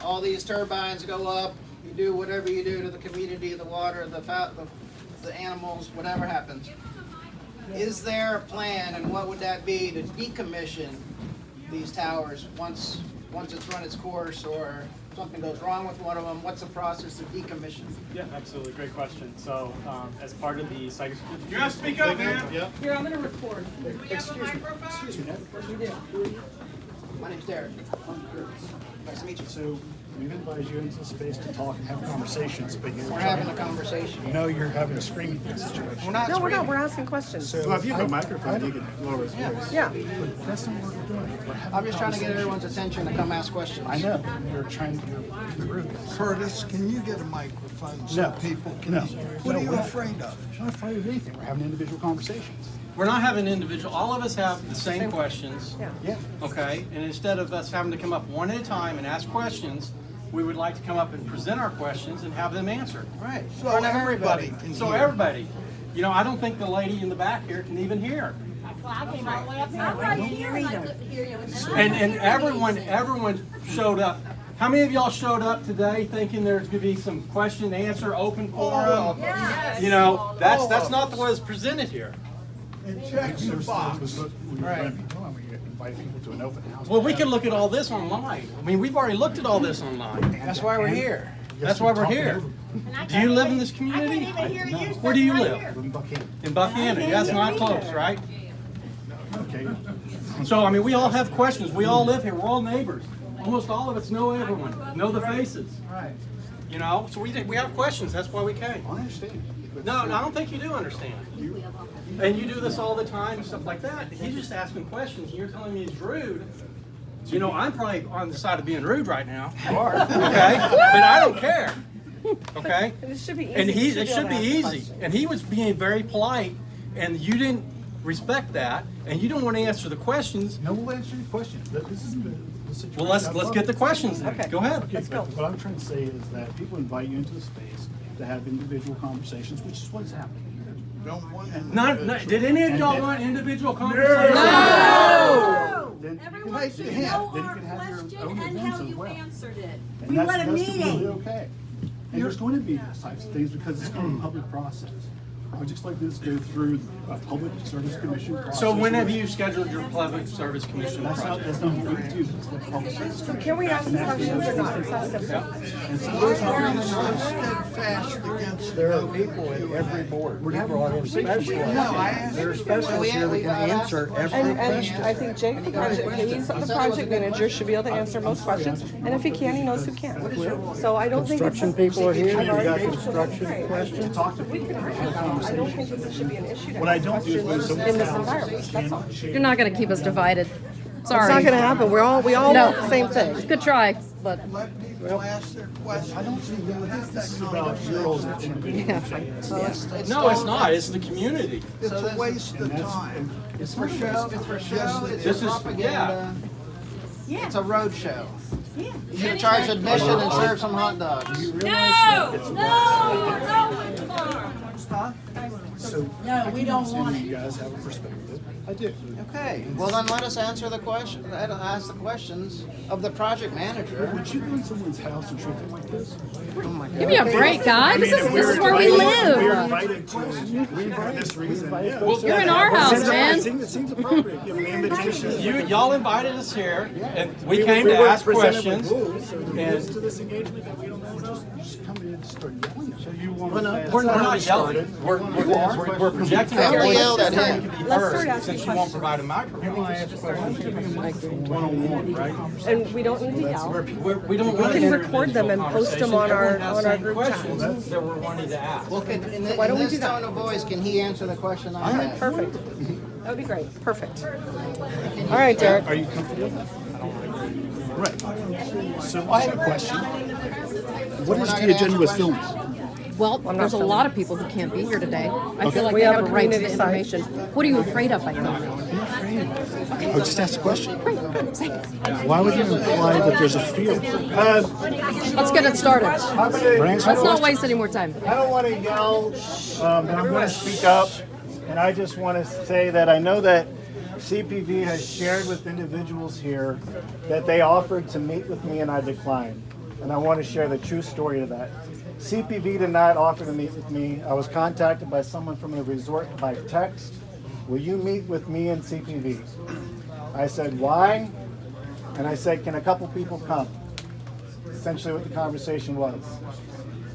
all these turbines go up, you do whatever you do to the community, the water, the animals, whatever happens. Is there a plan, and what would that be, to decommission these towers once it's run its course, or something goes wrong with one of them? What's the process of decommission? Yeah, absolutely. Great question. So, as part of the site... You gotta speak up, man. Yep. Here, I'm gonna record. Excuse me. We do. My name's Derek. Nice to meet you. So we've invited you into the space to talk and have conversations, but We're having a conversation. No, you're having a screaming situation. We're not No, we're not. screaming. We're asking questions. So Well, if you have a microphone, you can lower his voice. Yeah. But that's not what we're doing. We're having I'm just trying to get conversations. everyone's attention to come ask questions. I know. You're trying to be rude. Curtis, can you get a microphone so No. people can No. hear? What No, are you we're not. afraid of? I'm not afraid of anything. We're having individual conversations. We're not having individual, all of us have the same questions, Yeah. okay? And instead of us having to come up one at a time and ask questions, we would like to come up and present our questions and have them answered. Right. So everybody can So hear. everybody, you know, I don't think the lady in the back here can even hear. I came all the way up here. I'm right here and I couldn't hear you. And everyone showed up. How many of y'all showed up today thinking there's gonna be some question and answer open forum? Yes. You know, that's not the way it's presented here. And check the box. Right. We invite people to an open house. Well, we can look at all this online. I mean, we've already looked at all this online. That's why we're here. That's why we're here. Do you live in this community? I can't even hear you. Where do you right live? here. In Buchanan. In Buchanan. That's not close, right? Okay. So, I mean, we all have questions. We all live here. We're all neighbors. Almost all of us know everyone, know the faces. Right. You know, so we have questions. That's why we came. I understand. But No, I don't think you do understand. And you do this all the time and stuff like that. He's just asking questions, and you're telling me he's rude. You know, I'm probably on the side of being rude right now. You are. Okay? But I don't care. Okay? And it should be easy. And You it should be able to ask easy. questions. And he was being very polite, and you didn't respect that, and you don't want to answer the questions. No, we'll answer your questions. This is the situation. Well, let's get the questions then. Okay. Go ahead. Okay, Let's go. but what I'm trying to say is that people invite you into the space to have individual conversations, which is what's happening here. Don't want Not, did any of y'all want individual conversations? Then Everyone you should can know then you our can have your question own and events how as you well. answered it. And We that's want a completely meeting. okay. And there's going to be those types of things because it's going to be a public process. I would just like this to go through a public service commission process. So when have you scheduled your public service commission That's not project? what we do. It's the public service commission. Can we ask questions or not? It's that simple. And so those are steadfast against There are people in every board. We brought in specialists. There are specialists here that can answer every And question. I think Jake, the project manager, should be able to answer most questions. And if he can, he knows who can. So I don't think it's. Construction people are here. I've You already got been- construction Right. questions. talk to people. I don't think this should be an issue to What I ask don't do is when questions someone in this environment, that's all. You're not going to keep us divided. It's not Sorry. gonna happen. We all No. want the same thing. Good try, but let people ask their questions. I don't think this is about girls and individuals. No, it's not. It's the community. It's a waste of time. It's for show. It's for show. It's This is- propaganda. Yeah. It's a road show. Yeah. You should charge admission and serve some hot dogs. So No, we don't want you it. guys have a perspective. I do. Okay. Well, then let us answer the question. Ask the questions of the project manager. Would you go in someone's house and treat them like this? Oh my God. give me a break, guy. This is where we We're live. invited to for this reason. Yeah. You're in our house, man. It seems appropriate, given the invitation. Y'all invited us here, and we We came to weren't ask presented with questions. rules, or the rules And to this engagement that we don't know about. Just come in and start yelling. So you want we're not yelling. We're projecting our Family voices yelled at so him. you can be Let's start heard, asking since you won't questions. provide a microphone. one-on-one, right? And we don't need to yell. We don't want can an record them and individual post them on our- conversation. Everyone has on our same group questions chat. that we're wanting to ask. Well, in Why don't we this do that? tone of voice, can he answer the question I had? Perfect. That would be great. Perfect. All right, Derek. Are you comfortable? Right. So I have a question. What is the agenda with filming? Well, there's a lot of people who can't be here today. I feel like We they have have a a right to the community site. information. What are you afraid of by filming? I would just ask a question. Why would you imply that there's a fear? Let's get it started. Let's not waste any more time. I don't want to yell, but I'm going to speak up. And I just want to say that I know that CPV has shared with individuals here that they offered to meet with me and I declined. and I want to share the true story of that. CPV did not offer to meet with me. I was contacted by someone from the resort by text. Will you meet with me and CPV? I said, why? And I said, can a couple people come? Essentially what the conversation was.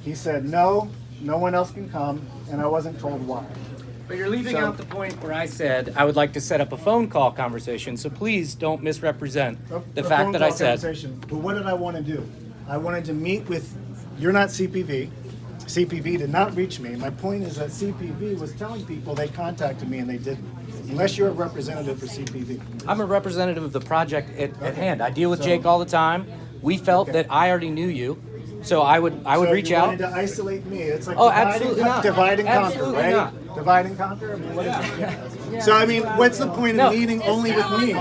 He said, no, no one else can come, and I wasn't told why. But you're leaving So- out the point where I said I would like to set up a phone call conversation, so please don't misrepresent the fact phone that I call said. conversation. But what did I want to do? I wanted to meet with, you're not CPV. CPV did not reach me. My point is that CPV was telling people they contacted me and they didn't. Unless you're a representative for CPV. I'm a representative of the project at hand. I deal with Jake all the time. We felt that I already knew you, so I would So reach you out. wanted to isolate me. It's like Oh, absolutely not. divide and conquer, Absolutely right? not. Divide and conquer? I mean, what is it? So, I mean, what's the point No. of meeting only with me?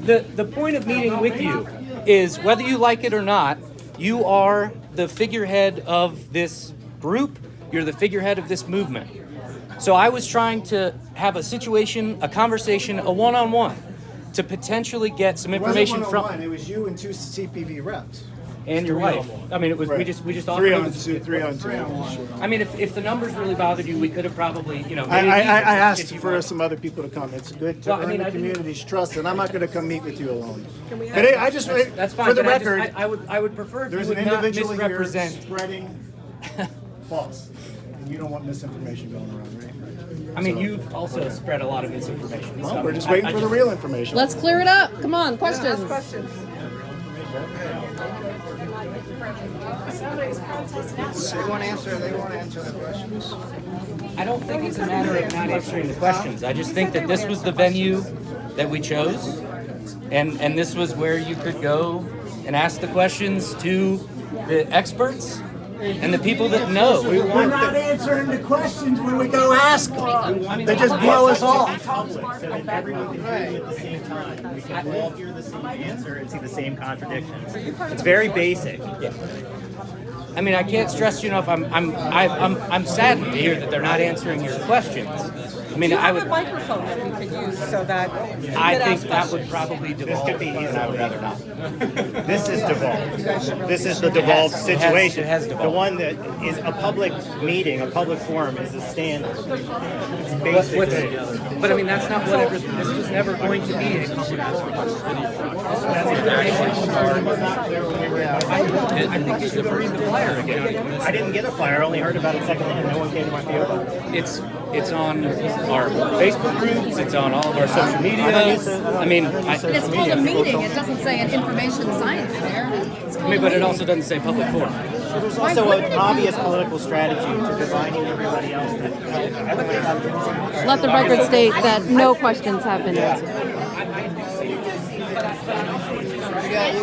The point of meeting with you is whether you like it or not, you are the figurehead of this group, you're the figurehead of this movement. So I was trying to have a situation, a conversation, a one-on-one to potentially get some information It wasn't from one-on-one, it was you and two CPV reps. and your wife. I mean, it was we Right. just offered Three it on was- two, three on two. I mean, if the numbers really bothered you, we could have probably, I maybe asked if you for want. some other people to come. It's good to Well, I earn mean, the I didn't- community's trust, and I'm not going to come meet with you alone. we But hey, I just, That's fine. for the but I just- record, I would prefer if you there's an would not individual here misrepresent. spreading false, and you don't want misinformation going around, right? I mean, you've also spread a lot of misinformation. Well, so we're just I- waiting I for the just- real information. Let's clear it up. Come on, questions. They won't answer the questions. I don't think it's a matter of not answering the questions. I just think that this was the venue that we chose, and this was where you could go and ask the questions to the experts and the people that know. We're not answering the questions when we go ask them. They just blow us off. So that everyone can hear you at the same time. We can all hear the same answer and see the same contradictions. It's very basic. I mean, I can't stress enough. I'm saddened to hear that they're not answering your questions. I mean, Do you I have a would. microphone that we could use so that you I could think ask that would questions? probably devolve. This could be easy. and I would rather not. This is devolved. This is the devolved situation. It has devolved. The one that is a public meeting, a public forum, is a standard. It's basic. But I mean, that's not whatever. This was never going to be a public forum. I think you should read the flyer again. I didn't get a flyer. I only heard about it secondhand. No one came to my PO box. It's on our Facebook groups. It's on all of our social media. I mean, And it's called a meeting. It doesn't say an information science there. It's called a but it meeting. also doesn't say public forum. There's also an obvious political strategy to dividing everybody else. Let the record state that no questions have been answered.